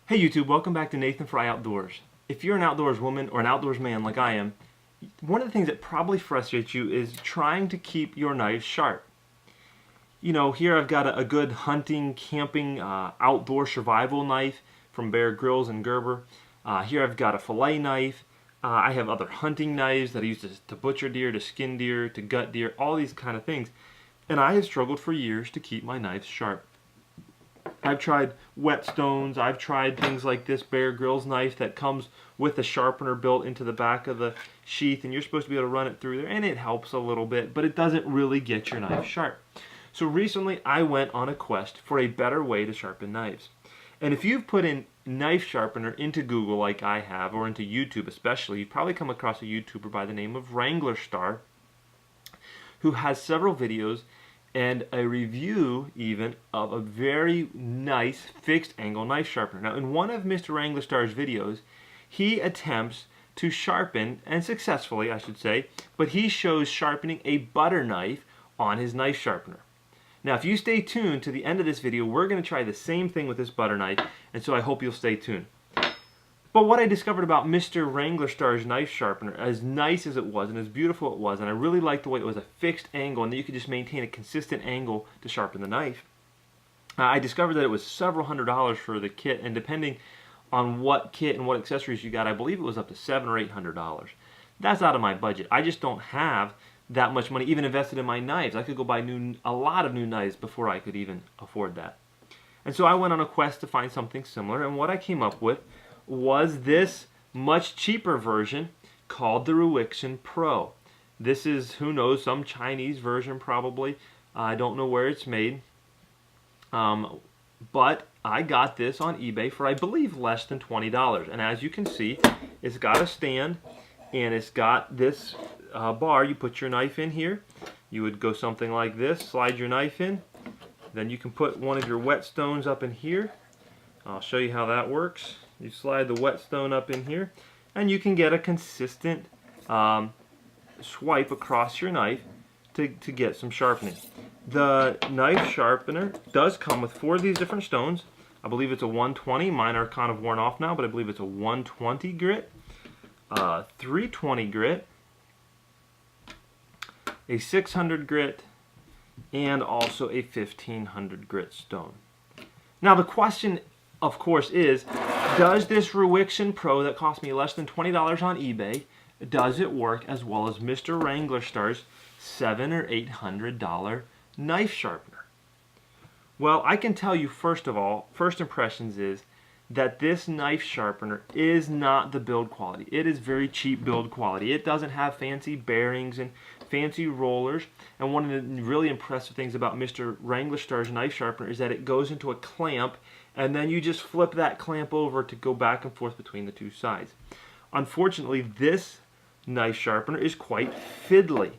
Hey YouTube, welcome back to Nathan Fry Outdoors. If you're an outdoors woman or an outdoors man like I am, one of the things that probably frustrates you is trying to keep your knives sharp. You know, here I've got a good hunting, camping, outdoor survival knife from Bear Grylls and Gerber. Here I've got a fillet knife. I have other hunting knives that I use to butcher deer, to skin deer, to gut deer, all these kind of things. And I have struggled for years to keep my knives sharp. I've tried whetstones, I've tried things like this Bear Grylls knife that comes with a sharpener built into the back of the sheath, and you're supposed to be able to run it through there, and it helps a little bit, but it doesn't really get your knife sharp. So recently I went on a quest for a better way to sharpen knives. And if you've put in knife sharpener into Google like I have, or into YouTube especially, you've probably come across a YouTuber by the name of Wranglerstar, who has several videos and a review even of a very nice fixed angle knife sharpener. Now in one of Mr. Wranglerstar's videos, he attempts to sharpen, and successfully I should say, but he shows sharpening a butter knife on his knife sharpener. Now if you stay tuned to the end of this video, we're going to try the same thing with this butter knife, and so I hope you'll stay tuned. But what I discovered about Mr. Wranglerstar's knife sharpener, as nice as it was and as beautiful it was, and I really liked the way it was a fixed angle and that you could just maintain a consistent angle to sharpen the knife, I discovered that it was several $100s for the kit, and depending on what kit and what accessories you got, I believe it was up to $700 or $800. That's out of my budget. I just don't have that much money even invested in my knives. I could go buy a lot of new knives before I could even afford that. And so I went on a quest to find something similar, and what I came up with was this much cheaper version called the Wranglerstar Pro. This is, who knows, some Chinese version probably. I don't know where it's made. But I got this on eBay for, I believe, less than $20. And as you can see, it's got a stand and it's got this bar. You put your knife in here. You would go something like this, slide your knife in. Then you can put one of your whetstones up in here. I'll show you how that works. You slide the whetstone up in here, and you can get a consistent swipe across your knife to get some sharpening. The knife sharpener does come with 4 of these different stones. I believe it's a 120. Mine are kind of worn off now, but I believe it's a 120 grit, 320 grit, a 600 grit, and also a 1500 grit stone. Now the question, of course, is, does this Wranglerstar Pro that cost me less than $20 on eBay, does it work as well as Mr. Wranglerstar's $700 or $800 knife sharpener? Well, I can tell you, first of all, first impressions is that this knife sharpener is not the build quality. It is very cheap build quality. It doesn't have fancy bearings and fancy rollers. And one of the really impressive things about Mr. Wranglerstar's knife sharpener is that it goes into a clamp, and then you just flip that clamp over to go back and forth between the two sides. Unfortunately, this knife sharpener is quite fiddly.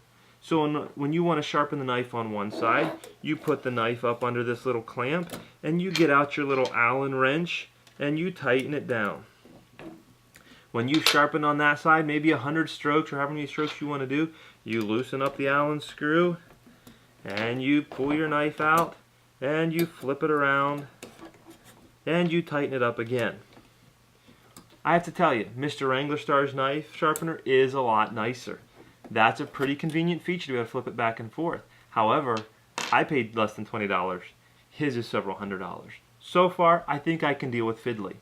So when you want to sharpen the knife on one side, you put the knife up under this little clamp, and you get out your little Allen wrench, and you tighten it down. When you sharpen on that side, maybe 100 strokes or however many strokes you want to do, you loosen up the Allen screw, and you pull your knife out, and you flip it around, and you tighten it up again. I have to tell you, Mr. Wranglerstar's knife sharpener is a lot nicer. That's a pretty convenient feature to be able to flip it back and forth. However, I paid less than $20. His is several $100s. So far, I think I can deal with fiddly.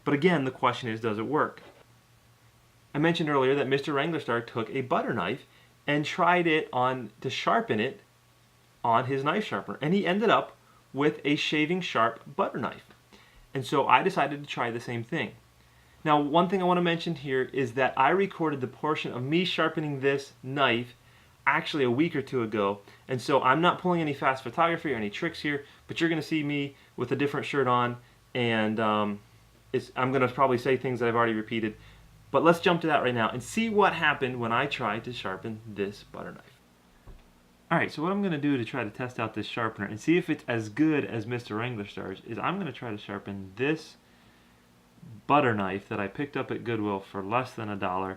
But again, the question is, does it work? I mentioned earlier that Mr. Wranglerstar took a butter knife and tried it on to sharpen it on his knife sharpener, and he ended up with a shaving sharp butter knife. And so I decided to try the same thing. Now, one thing I want to mention here is that I recorded the portion of me sharpening this knife actually a week or two ago, and so I'm not pulling any fast photography or any tricks here, but you're going to see me with a different shirt on, and I'm going to probably say things that I've already repeated. But let's jump to that right now and see what happened when I tried to sharpen this butter knife. Alright, so what I'm going to do to try to test out this sharpener and see if it's as good as Mr. Wranglerstar's is I'm going to try to sharpen this butter knife that I picked up at Goodwill for less than $1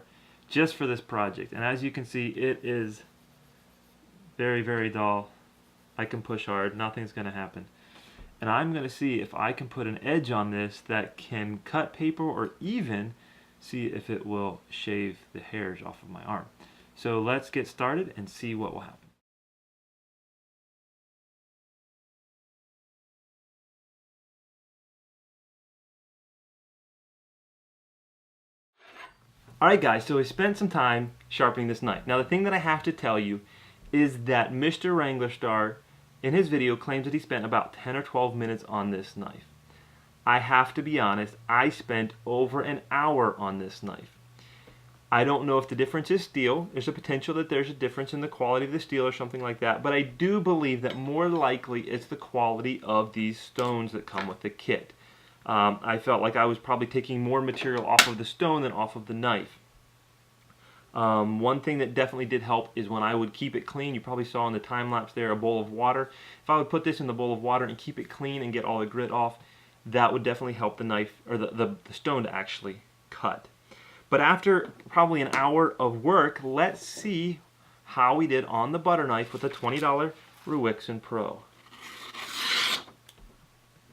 just for this project. And as you can see, it is very, very dull. I can push hard, nothing's going to happen. And I'm going to see if I can put an edge on this that can cut paper, or even see if it will shave the hairs off of my arm. So let's get started and see what will happen. Alright guys, so we spent some time sharpening this knife. Now the thing that I have to tell you is that Mr. Wranglerstar in his video claims that he spent about 10 or 12 minutes on this knife. I have to be honest, I spent over an hour on this knife. I don't know if the difference is steel. There's a potential that there's a difference in the quality of the steel or something like that, but I do believe that more likely it's the quality of these stones that come with the kit. I felt like I was probably taking more material off of the stone than off of the knife. One thing that definitely did help is when I would keep it clean. You probably saw in the time lapse there a bowl of water. If I would put this in the bowl of water and keep it clean and get all the grit off, that would definitely help the knife, or the stone, to actually cut. But after probably an hour of work, let's see how we did on the butter knife with the $20 Wranglerstar Pro.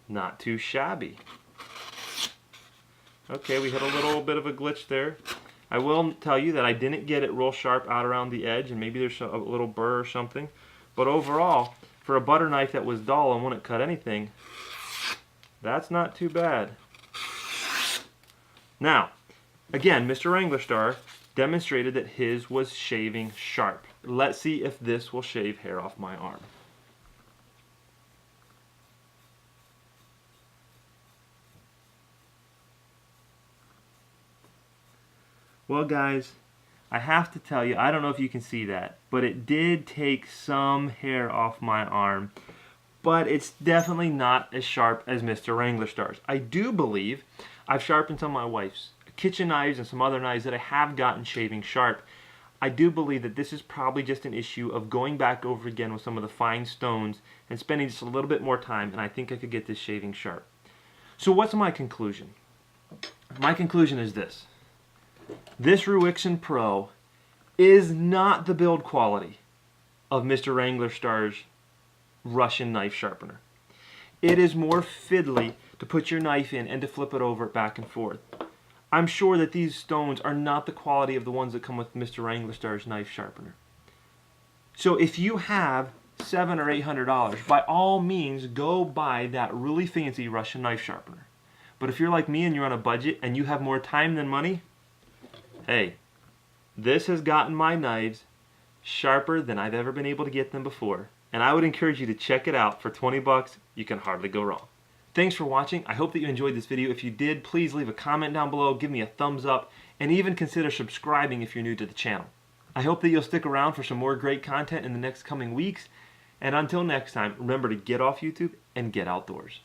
Not too shabby. Okay, we hit a little bit of a glitch there. I will tell you that I didn't get it real sharp out around the edge, and maybe there's a little burr or something. But overall, for a butter knife that was dull and wouldn't cut anything, that's not too bad. Now, again, Mr. Wranglerstar demonstrated that his was shaving sharp. Let's see if this will shave hair off my arm. Well guys, I have to tell you, I don't know if you can see that, but it did take some hair off my arm. But it's definitely not as sharp as Mr. Wranglerstar's. I do believe I've sharpened some of my wife's kitchen knives and some other knives that I have gotten shaving sharp. I do believe that this is probably just an issue of going back over again with some of the fine stones and spending just a little bit more time, and I think I could get this shaving sharp. So what's my conclusion? My conclusion is this. This Wranglerstar Pro is not the build quality of Mr. Wranglerstar's Russian knife sharpener. It is more fiddly to put your knife in and to flip it over back and forth. I'm sure that these stones are not the quality of the ones that come with Mr. Wranglerstar's knife sharpener. So if you have $700 or $800, by all means go buy that really fancy Russian knife sharpener. But if you're like me and you're on a budget and you have more time than money, hey, this has gotten my knives sharper than I've ever been able to get them before. And I would encourage you to check it out. For 20 bucks, you can hardly go wrong. Thanks for watching. I hope that you enjoyed this video. If you did, please leave a comment down below, give me a thumbs up, and even consider subscribing if you're new to the channel. I hope that you'll stick around for some more great content in the next coming weeks. And until next time, remember to get off YouTube and get outdoors.